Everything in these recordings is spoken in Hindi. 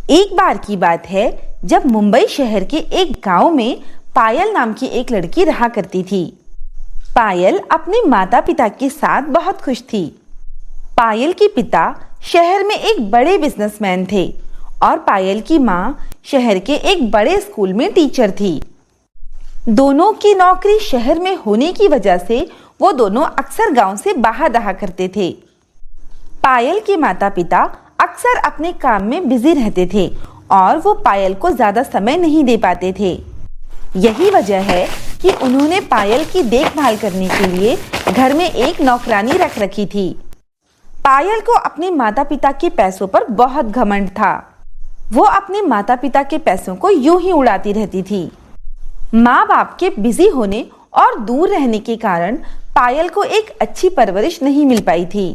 एक बार की बात है जब मुंबई शहर के एक गांव में पायल नाम की एक लड़की रहा करती थी। पायल अपने माता पिता के साथ बहुत खुश थी। पायल के पिता शहर में एक बड़े बिजनेसमैन थे और पायल की माँ शहर के एक बड़े स्कूल में टीचर थी। दोनों की नौकरी शहर में होने की वजह से वो दोनों अक्सर गांव से बाहर रहा करते थे। पायल के माता पिता अक्सर अपने काम में बिजी रहते थे और वो पायल को ज्यादा समय नहीं दे पाते थे। यही वजह है कि उन्होंने पायल की देखभाल करने के लिए घर में एक नौकरानी रख रखी थी। पायल को अपने माता पिता के पैसों पर बहुत घमंड था। वो अपने माता पिता के पैसों को यूं ही उड़ाती रहती थी। माँ बाप के बिजी होने और दूर रहने के कारण पायल को एक अच्छी परवरिश नहीं मिल पाई थी।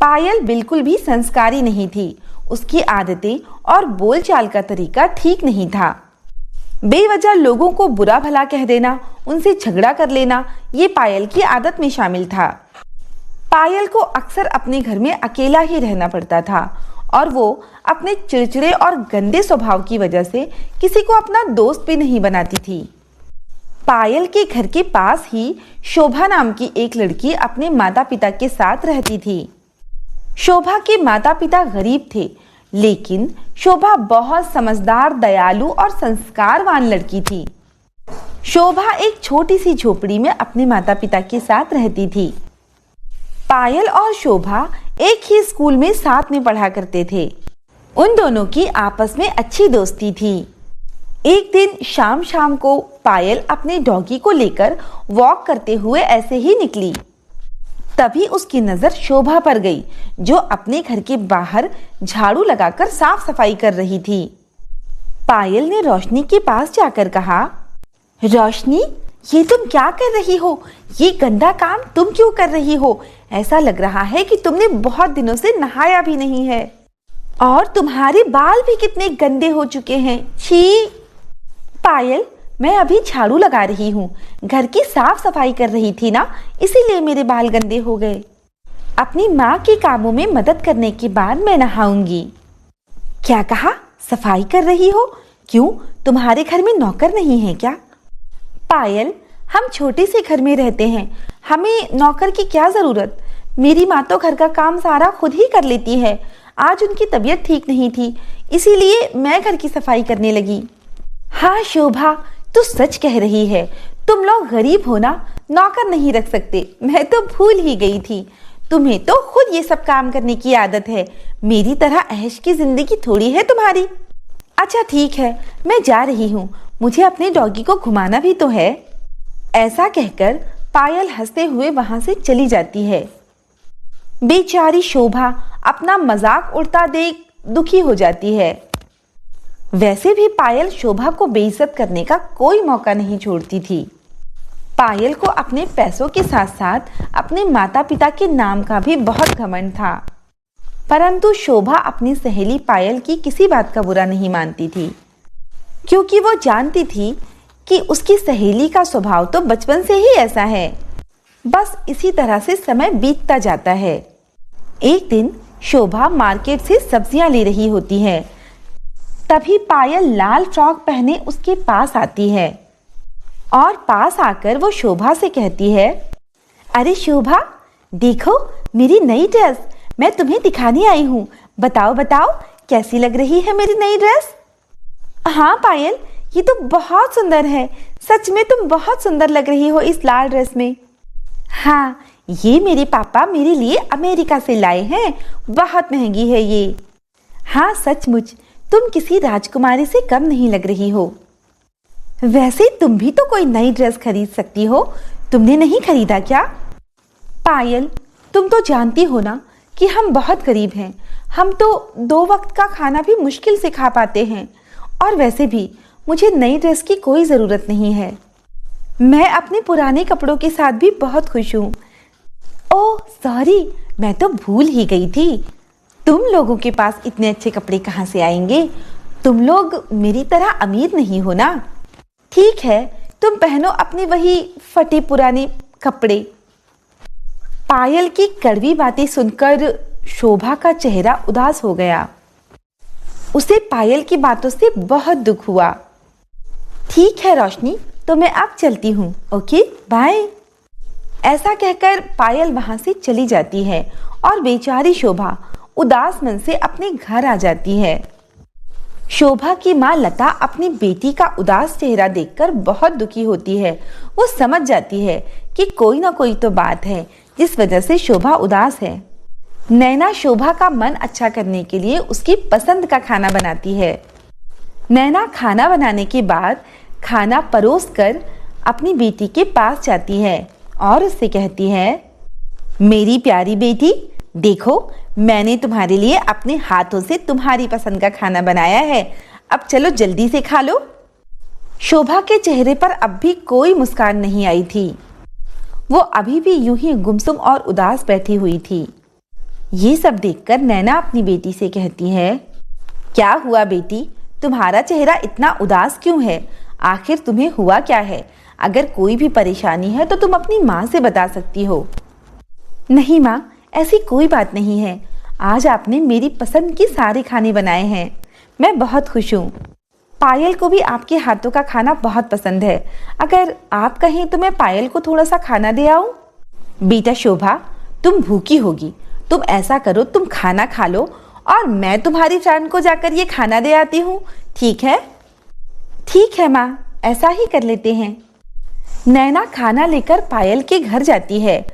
पायल बिल्कुल भी संस्कारी नहीं थी। उसकी आदतें और बोलचाल का तरीका ठीक नहीं था। बेवजह लोगों को बुरा भला कह देना, उनसे झगड़ा कर लेना, ये पायल की आदत में शामिल था। पायल को अक्सर अपने घर में अकेला ही रहना पड़ता था और वो अपने चिड़चिड़े और गंदे स्वभाव की वजह से किसी को अपना दोस्त भी नहीं बनाती थी। पायल के घर के पास ही शोभा नाम की एक लड़की अपने माता पिता के साथ रहती थी। शोभा के माता पिता गरीब थे, लेकिन शोभा बहुत समझदार, दयालु और संस्कारवान लड़की थी। शोभा एक छोटी सी झोपड़ी में अपने माता पिता के साथ रहती थी। पायल और शोभा एक ही स्कूल में साथ में पढ़ा करते थे। उन दोनों की आपस में अच्छी दोस्ती थी। एक दिन शाम शाम को पायल अपने डॉगी को लेकर वॉक करते हुए ऐसे ही निकली। तभी उसकी नजर शोभा पर गई, जो अपने घर के बाहर झाड़ू लगाकर साफ सफाई कर रही थी। पायल ने रोशनी के पास जाकर कहा, रोशनी, ये तुम क्या कर रही हो? ये गंदा काम तुम क्यों कर रही हो? ऐसा लग रहा है कि तुमने बहुत दिनों से नहाया भी नहीं है और तुम्हारे बाल भी कितने गंदे हो चुके हैं। छी! पायल, मैं अभी झाड़ू लगा रही हूँ, घर की साफ सफाई कर रही थी ना, इसीलिए मेरे बाल गंदे हो गए। अपनी माँ के कामों में मदद करने के बाद मैं नहाऊंगी। क्या कहा? सफाई कर रही हो? क्यों, तुम्हारे घर में नौकर नहीं है क्या? पायल, हम छोटे से घर में रहते हैं, हमें नौकर की क्या जरूरत? मेरी माँ तो घर का काम सारा खुद ही कर लेती है। आज उनकी तबीयत ठीक नहीं थी, इसीलिए मैं घर की सफाई करने लगी। हाँ शोभा, तू सच कह रही है। तुम लोग गरीब हो ना, नौकर नहीं रख सकते। मैं तो भूल ही गई थी। तुम्हें तो खुद ये सब काम करने की आदत है। मेरी तरह ऐश की जिंदगी थोड़ी है तुम्हारी। अच्छा ठीक है, मैं जा रही हूँ, मुझे अपने डॉगी को घुमाना भी तो है। ऐसा कहकर पायल हंसते हुए वहां से चली जाती है। बेचारी शोभा अपना मजाक उड़ता देख दुखी हो जाती है। वैसे भी पायल शोभा को बेइज्जत करने का कोई मौका नहीं छोड़ती थी। पायल को अपने पैसों के साथ साथ अपने माता पिता के नाम का भी बहुत घमंड था, परंतु शोभा अपनी सहेली पायल की किसी बात का बुरा नहीं मानती थी, क्योंकि वो जानती थी कि उसकी सहेली का स्वभाव तो बचपन से ही ऐसा है। बस इसी तरह से समय बीतता जाता है। एक दिन शोभा मार्केट से सब्जियां ले रही होती है। तभी पायल लाल फ्रॉक पहने उसके पास आती है और पास आकर वो शोभा से कहती है, अरे शोभा, देखो मेरी नई ड्रेस, मैं तुम्हें दिखाने आई हूँ। बताओ बताओ, कैसी लग रही है मेरी नई ड्रेस? हाँ पायल, ये तो बहुत सुंदर है। सच में तुम बहुत सुंदर लग रही हो इस लाल ड्रेस में। हाँ, ये मेरे पापा मेरे लिए अमेरिका से लाए हैं, बहुत महंगी है ये। हाँ सचमुच, तुम किसी राजकुमारी से कम नहीं लग रही हो। वैसे तुम भी तो कोई नई ड्रेस खरीद सकती हो, तुमने नहीं खरीदा क्या? पायल, तुम तो जानती हो ना कि हम बहुत गरीब हैं। हम तो 2 वक्त का खाना भी मुश्किल से खा पाते हैं, और वैसे भी मुझे नई ड्रेस की कोई ज़रूरत नहीं है। मैं अपने पुराने कपड़ों के साथ भी बहुत खुश हूँ। ओह सॉरी, मैं तो भूल ही गई थी। तुम लोगों के पास इतने अच्छे कपड़े कहाँ से आएंगे? तुम लोग मेरी तरह अमीर नहीं हो ना। ठीक है, तुम पहनो अपने वही फटे पुराने कपड़े। पायल की कड़वी बातें सुनकर शोभा का चेहरा उदास हो गया। उसे पायल की बातों से बहुत दुख हुआ। ठीक है रोशनी, तो मैं अब चलती हूँ, ओके बाय। ऐसा कहकर पायल वहां से चली जाती है और बेचारी शोभा उदास मन से अपने घर आ जाती है। शोभा की माँ लता अपनी बेटी का उदास चेहरा देखकर बहुत दुखी होती है। वो समझ जाती है कि कोई ना कोई तो बात है जिस वजह से शोभा उदास है। नैना शोभा का मन अच्छा करने के लिए उसकी पसंद का खाना बनाती है। नैना खाना बनाने के बाद खाना परोस कर अपनी बेटी के पास जाती है और उससे कहती है, मेरी प्यारी बेटी, देखो मैंने तुम्हारे लिए अपने हाथों से तुम्हारी पसंद का खाना बनाया है, अब चलो जल्दी से खा लो। शोभा के चेहरे पर अब भी कोई मुस्कान नहीं आई थी। वो अभी भी यूं ही गुमसुम और उदास बैठी हुई थी। ये सब देखकर नैना अपनी बेटी से कहती है, क्या हुआ बेटी, तुम्हारा चेहरा इतना उदास क्यों है? आखिर तुम्हें हुआ क्या है? अगर कोई भी परेशानी है तो तुम अपनी माँ से बता सकती हो। नहीं माँ, ऐसी कोई बात नहीं है। आज आपने मेरी पसंद के सारे खाने बनाए हैं, मैं बहुत खुश हूँ। पायल को भी आपके हाथों का खाना बहुत पसंद है। अगर आप कहें तो मैं पायल को थोड़ा सा खाना दे आऊं? बेटा शोभा, तुम भूखी होगी, तुम ऐसा करो, तुम खाना खा लो और मैं तुम्हारी फ्रेंड को जाकर ये खाना दे आती हूँ, ठीक है? ठीक है माँ, ऐसा ही कर लेते हैं। नैना खाना लेकर पायल के घर जाती है।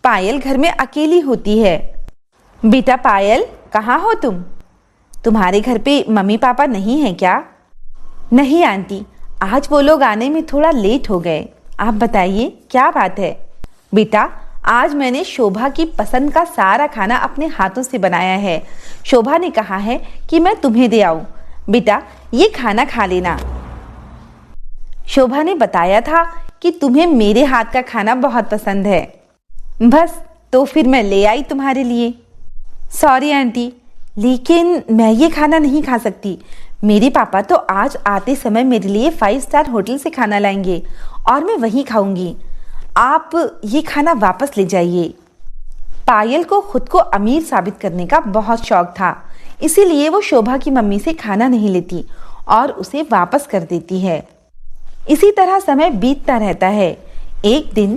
पायल घर में अकेली होती है। बेटा पायल, कहाँ हो तुम? तुम्हारे घर पे मम्मी पापा नहीं हैं क्या? नहीं आंटी, आज वो लोग आने में थोड़ा लेट हो गए। आप बताइए क्या बात है? बेटा, आज मैंने शोभा की पसंद का सारा खाना अपने हाथों से बनाया है। शोभा ने कहा है कि मैं तुम्हें दे आऊं। बेटा, ये खाना खा लेना। शोभा ने बताया था कि तुम्हें मेरे हाथ का खाना बहुत पसंद है। बस, तो फिर मैं ले आई तुम्हारे लिए। सॉरी आंटी, लेकिन मैं ये खाना नहीं खा सकती। मेरे पापा तो आज आते समय मेरे लिए 5 स्टार होटल से खाना लाएंगे और मैं वहीं खाऊंगी। आप ये खाना वापस ले जाइए। पायल को खुद को अमीर साबित करने का बहुत शौक था, इसीलिए वो शोभा की मम्मी से खाना नहीं लेती और उसे वापस कर देती है। इसी तरह समय बीतता रहता है। एक दिन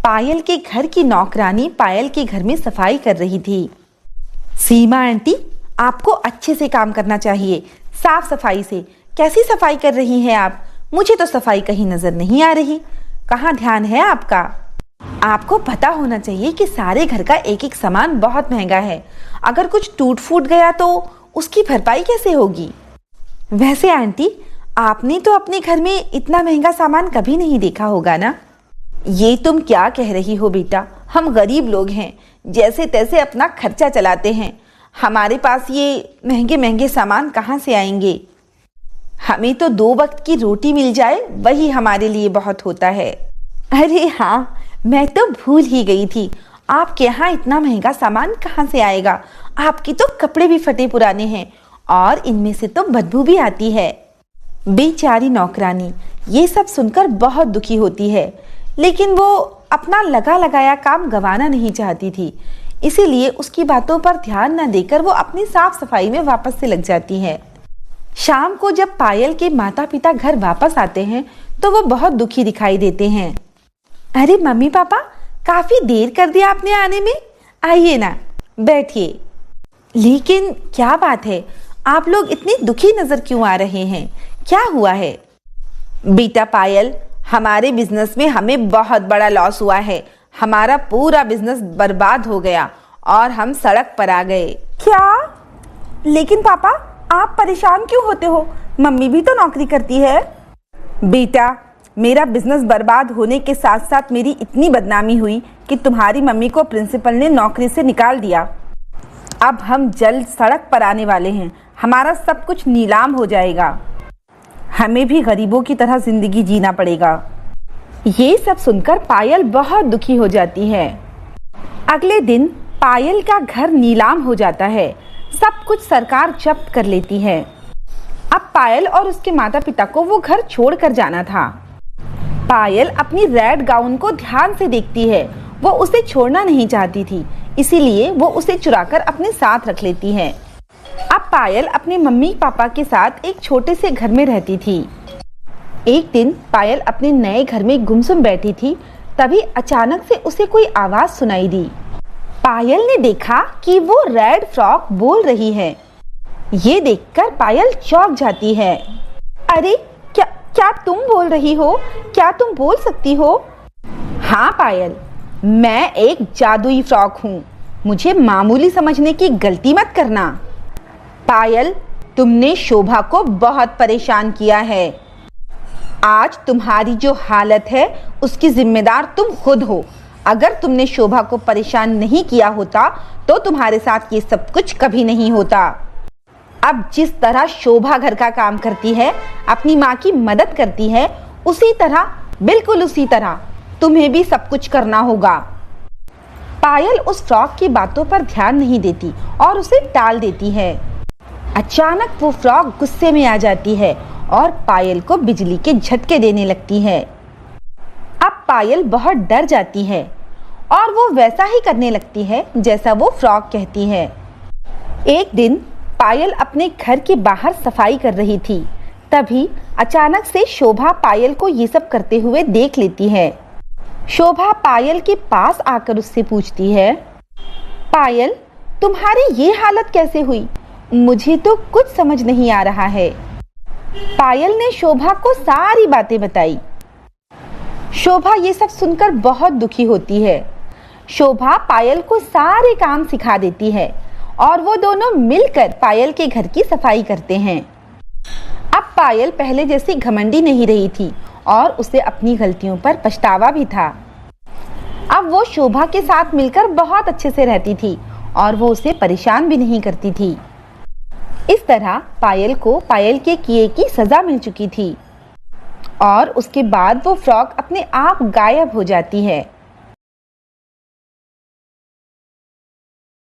पायल के घर की नौकरानी पायल के घर में सफाई कर रही थी। सीमा आंटी, आपको अच्छे से काम करना चाहिए, साफ सफाई से। कैसी सफाई कर रही हैं आप? मुझे तो सफाई कहीं नजर नहीं आ रही। कहाँ ध्यान है आपका? आपको पता होना चाहिए कि सारे घर का एक एक सामान बहुत महंगा है। अगर कुछ टूट फूट गया तो उसकी भरपाई कैसे होगी? वैसे आंटी, आपने तो अपने घर में इतना महंगा सामान कभी नहीं देखा होगा ना? ये तुम क्या कह रही हो बेटा? हम गरीब लोग हैं, जैसे तैसे अपना खर्चा चलाते हैं। हमारे पास ये महंगे महंगे सामान कहाँ से आएंगे? हमें तो 2 वक्त की रोटी मिल जाए वही हमारे लिए बहुत होता है। अरे हाँ, मैं तो भूल ही गई थी। आपके यहाँ इतना महंगा सामान कहाँ से आएगा? आपके तो कपड़े भी फटे पुराने हैं और इनमें से तो बदबू भी आती है। बेचारी नौकरानी ये सब सुनकर बहुत दुखी होती है, लेकिन वो अपना लगा लगाया काम गंवाना नहीं चाहती थी, इसीलिए उसकी बातों पर ध्यान न देकर वो अपनी साफ सफाई में वापस से लग जाती है। शाम को जब पायल के माता पिता घर वापस आते हैं तो वो बहुत दुखी दिखाई देते हैं। अरे मम्मी पापा, काफी देर कर दिया आपने आने में, आइए ना, बैठिए। लेकिन क्या बात है, आप लोग इतने दुखी नजर क्यों आ रहे हैं? क्या हुआ है? बेटा पायल, हमारे बिजनेस में हमें बहुत बड़ा लॉस हुआ है। हमारा पूरा बिजनेस बर्बाद हो गया और हम सड़क पर आ गए। क्या? लेकिन पापा, आप परेशान क्यों होते हो? मम्मी भी तो नौकरी करती है। बेटा, मेरा बिजनेस बर्बाद होने के साथ साथ मेरी इतनी बदनामी हुई कि तुम्हारी मम्मी को प्रिंसिपल ने नौकरी से निकाल दिया। अब हम जल्द सड़क पर आने वाले हैं। हमारा सब कुछ नीलाम हो जाएगा। हमें भी गरीबों की तरह जिंदगी जीना पड़ेगा। ये सब सुनकर पायल बहुत दुखी हो जाती है। अगले दिन पायल का घर नीलाम हो जाता है। सब कुछ सरकार जब्त कर लेती है। अब पायल और उसके माता पिता को वो घर छोड़कर जाना था। पायल अपनी रेड गाउन को ध्यान से देखती है। वो उसे छोड़ना नहीं चाहती थी, इसीलिए वो उसे चुराकर अपने साथ रख लेती है। अब पायल अपने मम्मी पापा के साथ एक छोटे से घर में रहती थी। एक दिन पायल अपने नए घर में गुमसुम बैठी थी, तभी अचानक से उसे कोई आवाज सुनाई दी। पायल ने देखा कि वो रेड फ्रॉक बोल रही है। ये देखकर पायल चौंक जाती है। अरे क्या तुम बोल रही हो? क्या तुम बोल सकती हो? हाँ पायल, मैं एक जादुई फ्रॉक हूँ, मुझे मामूली समझने की गलती मत करना। पायल, तुमने शोभा को बहुत परेशान किया है। आज तुम्हारी जो हालत है उसकी जिम्मेदार तुम खुद हो। अगर तुमने शोभा को परेशान नहीं किया होता तो तुम्हारे साथ ये सब कुछ कभी नहीं होता। अब जिस तरह शोभा घर का काम करती है, अपनी माँ की मदद करती है, उसी तरह, बिल्कुल उसी तरह तुम्हें भी सब कुछ करना होगा। पायल उस फ्रॉक की बातों पर ध्यान नहीं देती और उसे टाल देती है। अचानक वो फ्रॉक गुस्से में आ जाती है और पायल को बिजली के झटके देने लगती है। अब पायल बहुत डर जाती है और वो वैसा ही करने लगती है जैसा वो फ्रॉक कहती है। एक दिन पायल अपने घर के बाहर सफाई कर रही थी, तभी अचानक से शोभा पायल को ये सब करते हुए देख लेती है। शोभा पायल के पास आकर उससे पूछती है, पायल, तुम्हारी ये हालत कैसे हुई? मुझे तो कुछ समझ नहीं आ रहा है। पायल ने शोभा को सारी बातें बताई। शोभा ये सब सुनकर बहुत दुखी होती है। शोभा पायल को सारे काम सिखा देती है और वो दोनों मिलकर पायल के घर की सफाई करते हैं। अब पायल पहले जैसी घमंडी नहीं रही थी और उसे अपनी गलतियों पर पछतावा भी था। अब वो शोभा के साथ मिलकर बहुत अच्छे से रहती थी और वो उसे परेशान भी नहीं करती थी। इस तरह पायल को पायल के किए की सजा मिल चुकी थी और उसके बाद वो फ्रॉक अपने आप गायब हो जाती है।